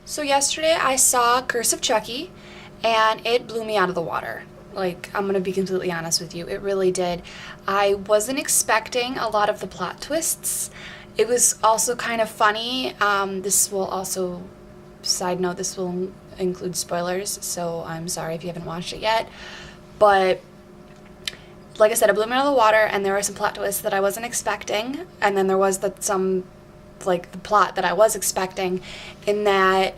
So yesterday I saw Curse of Chucky, and it blew me out of the water. Like, I'm gonna be completely honest with you, it really did. I wasn't expecting a lot of the plot twists. It was also kind of funny. This will also, side note, this will include spoilers, so I'm sorry if you haven't watched it yet. But like I said, it blew me out of the water, and there were some plot twists that I wasn't expecting, and then there was the plot that I was expecting, in that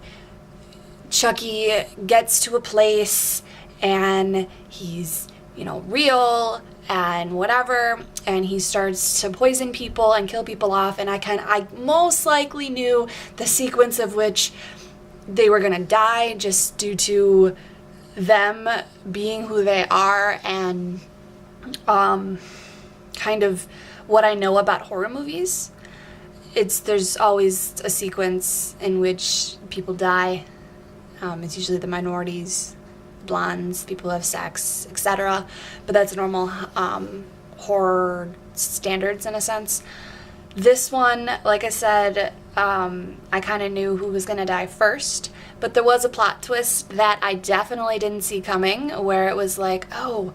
Chucky gets to a place and he's, real and whatever, and he starts to poison people and kill people off, and I most likely knew the sequence of which they were gonna die just due to them being who they are, and kind of what I know about horror movies. There's always a sequence in which people die. It's usually the minorities, blondes, people who have sex, etc. But that's normal horror standards in a sense. This one, like I said, I kind of knew who was going to die first, but there was a plot twist that I definitely didn't see coming, where it was like, oh,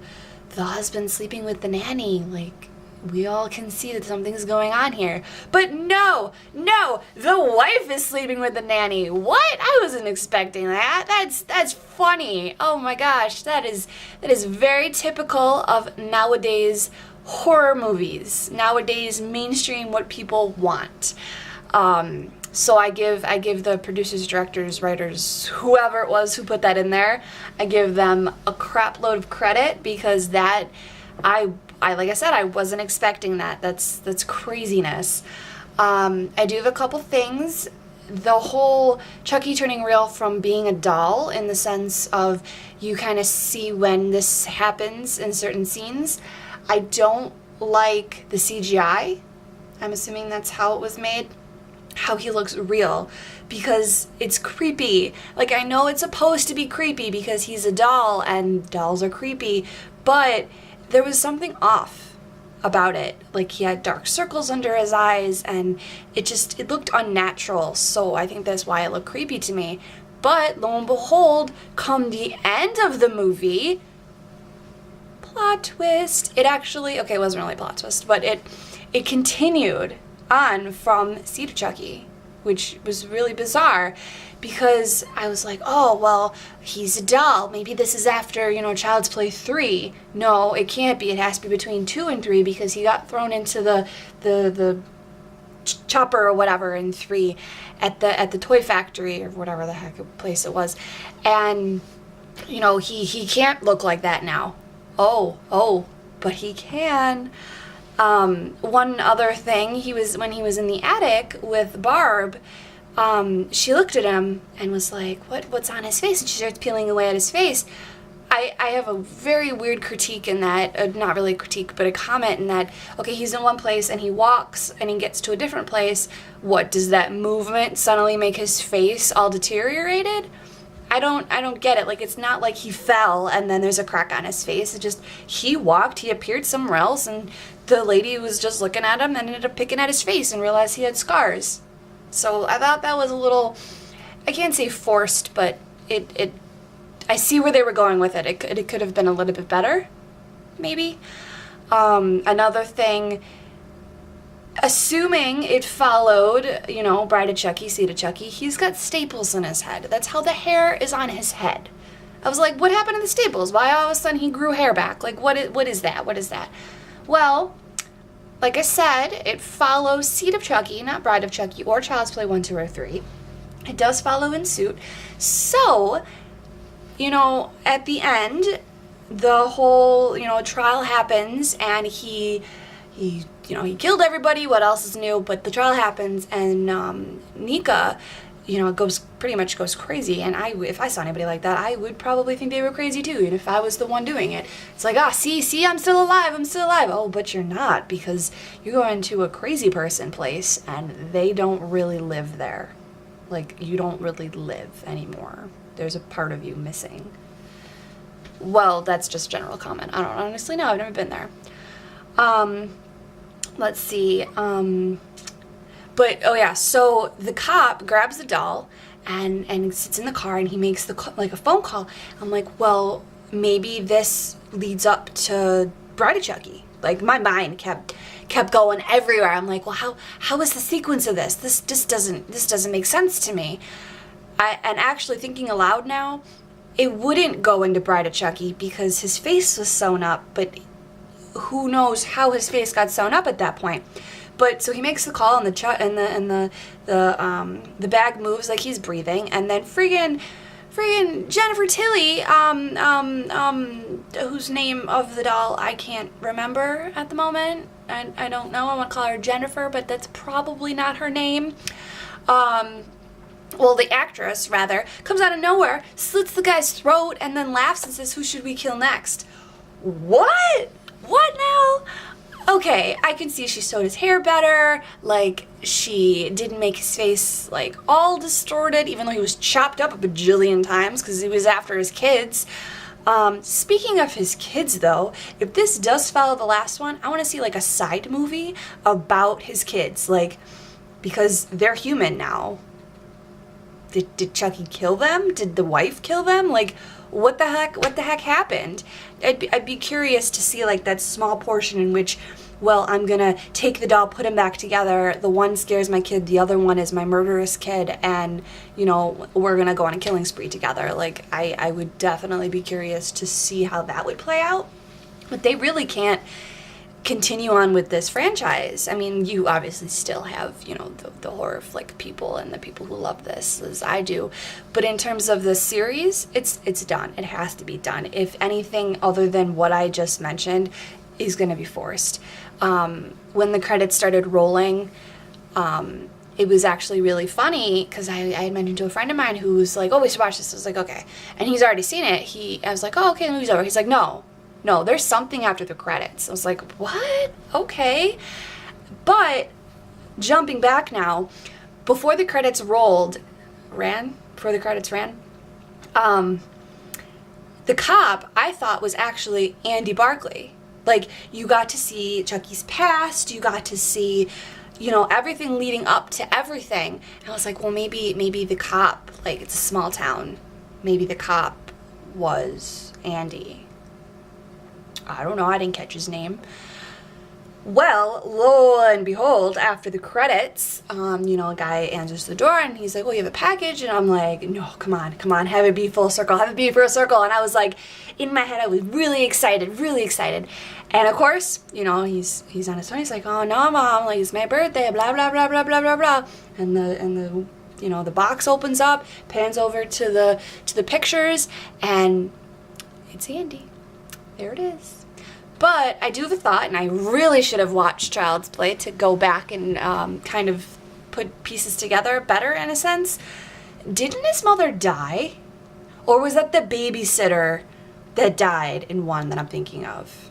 the husband's sleeping with the nanny, like, we all can see that something's going on here. But no, the wife is sleeping with the nanny. What? I wasn't expecting that. That's funny. Oh my gosh, that is very typical of nowadays horror movies. Nowadays mainstream, what people want. So I give the producers, directors, writers, whoever it was who put that in there, I give them a crap load of credit, because that I like I said, I wasn't expecting that. That's craziness. I do have a couple things. The whole Chucky turning real from being a doll, in the sense of you kind of see when this happens in certain scenes. I don't like the CGI. I'm assuming that's how it was made. How he looks real, because it's creepy. Like, I know it's supposed to be creepy because he's a doll and dolls are creepy, but there was something off about it. Like, he had dark circles under his eyes, and it looked unnatural, so I think that's why it looked creepy to me. But lo and behold, come the end of the movie, plot twist. It wasn't really a plot twist, but it continued on from Seed of Chucky, which was really bizarre, because I was like, oh, well, he's a doll. Maybe this is after, Child's Play 3. No, it can't be. It has to be between 2 and 3, because he got thrown into the chopper or whatever in 3 at the toy factory, or whatever the heck place it was. And, he can't look like that now. Oh, but he can. One other thing, when he was in the attic with Barb, she looked at him and was like, what's on his face? And she starts peeling away at his face. I have a very weird critique in that, not really a critique, but a comment in that, okay, he's in one place and he walks and he gets to a different place. What, does that movement suddenly make his face all deteriorated? I don't get it. Like, it's not like he fell and then there's a crack on his face. It's just, he walked, he appeared somewhere else, and the lady was just looking at him and ended up picking at his face and realized he had scars. So I thought that was a little, I can't say forced, but I see where they were going with it. It could have been a little bit better, maybe. Another thing, assuming it followed, Bride of Chucky, Seed of Chucky, he's got staples in his head. That's how the hair is on his head. I was like, what happened to the staples? Why all of a sudden he grew hair back? Like, what is that? What is that? Well, like I said, it follows Seed of Chucky, not Bride of Chucky, or Child's Play 1, 2, or 3. It does follow in suit. So, at the end, the whole, trial happens, and he killed everybody. What else is new? But the trial happens, and Nika, pretty much goes crazy. And if I saw anybody like that, I would probably think they were crazy too, even if I was the one doing it. It's like, see, I'm still alive. Oh, but you're not, because you go into a crazy person place, and they don't really live there. Like, you don't really live anymore. There's a part of you missing. Well, that's just a general comment. I don't honestly know. I've never been there. Let's see. But oh yeah, so the cop grabs the doll and sits in the car, and he makes like a phone call. I'm like, well, maybe this leads up to Bride of Chucky. Like, my mind kept going everywhere. I'm like, well, how is the sequence of this? This doesn't make sense to me. And actually thinking aloud now, it wouldn't go into Bride of Chucky because his face was sewn up, but who knows how his face got sewn up at that point. But so he makes the call, and the bag moves like he's breathing, and then friggin' Jennifer Tilly, whose name of the doll I can't remember at the moment. I don't know. I want to call her Jennifer, but that's probably not her name. Well, the actress, rather, comes out of nowhere, slits the guy's throat, and then laughs and says, "Who should we kill next?" What? What now? Okay, I can see she sewed his hair better, like, she didn't make his face, like, all distorted, even though he was chopped up a bajillion times, because he was after his kids. Speaking of his kids, though, if this does follow the last one, I want to see, like, a side movie about his kids, like, because they're human now. Did Chucky kill them? Did the wife kill them? Like, what the heck happened? I'd be curious to see, like, that small portion in which, well, I'm gonna take the doll, put him back together, the one scares my kid, the other one is my murderous kid, and, you know, we're gonna go on a killing spree together. Like, I would definitely be curious to see how that would play out. But they really can't continue on with this franchise. I mean, you obviously still have, you know, the horror flick people and the people who love this, as I do. But in terms of the series, it's done. It has to be done. If anything other than what I just mentioned is going to be forced. When the credits started rolling, it was actually really funny because I had mentioned to a friend of mine who was like, "Oh, we should watch this." I was like, "Okay," and he's already seen it. I was like, "Oh, okay, the movie's over." He's like, No, there's something after the credits. I was like, what? Okay. But jumping back now, before the credits ran, the cop I thought was actually Andy Barclay. Like, you got to see Chucky's past, you got to see, you know, everything leading up to everything. And I was like, well, maybe the cop, like, it's a small town. Maybe the cop was Andy. I don't know, I didn't catch his name. Well, lo and behold, after the credits, you know, a guy answers the door and he's like, "Oh, you have a package?" And I'm like, "No, come on, have it be full circle, have it be full circle." And I was like, in my head, I was really excited. And of course, you know, he's on his phone, he's like, "Oh no, Mom, like, it's my birthday, blah, blah, blah, blah, blah, blah, blah." And the you know, the box opens up, pans over to the pictures, and it's Andy. There it is. But I do have a thought, and I really should have watched Child's Play to go back and kind of put pieces together better, in a sense. Didn't his mother die? Or was that the babysitter that died in one that I'm thinking of?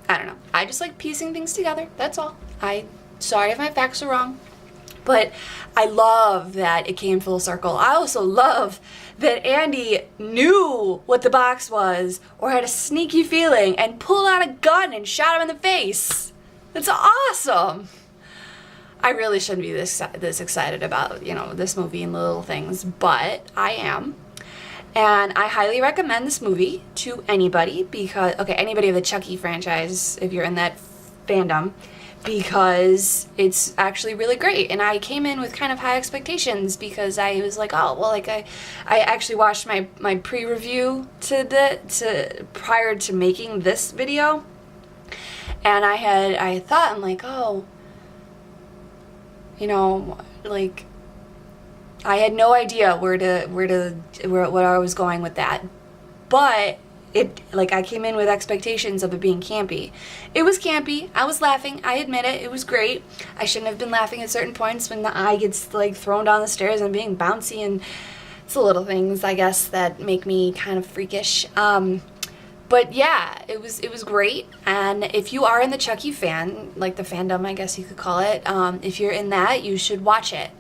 I don't know. I just like piecing things together. That's all. Sorry if my facts are wrong. But I love that it came full circle. I also love that Andy knew what the box was, or had a sneaky feeling, and pulled out a gun and shot him in the face. That's awesome. I really shouldn't be this excited about, you know, this movie and little things, but I am. And I highly recommend this movie to anybody because, anybody of the Chucky franchise, if you're in that fandom, because it's actually really great. And I came in with kind of high expectations because I was like, oh, well, like I actually watched my pre-review prior to making this video, and I thought, I'm like, oh, you know, like, I had no idea what I was going with that, but I came in with expectations of it being campy. It was campy. I was laughing. I admit it. It was great. I shouldn't have been laughing at certain points when the eye gets, like, thrown down the stairs and being bouncy, and it's the little things, I guess, that make me kind of freakish. But yeah, it was great. And if you are in the Chucky fan, like the fandom, I guess you could call it, if you're in that, you should watch it.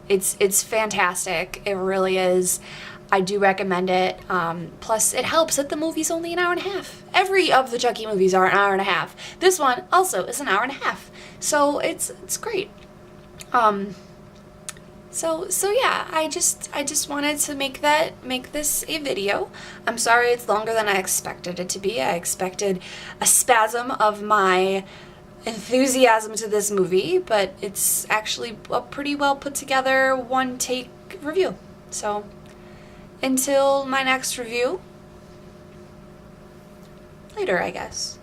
It's fantastic. It really is. I do recommend it. Plus, it helps that the movie's only an hour and a half. Every of the Chucky movies are an hour and a half. This one also is an hour and a half. So it's great. So yeah, I just wanted to make this a video. I'm sorry it's longer than I expected it to be. I expected a spasm of my enthusiasm to this movie, but it's actually a pretty well put together one take review. So until my next review, later, I guess.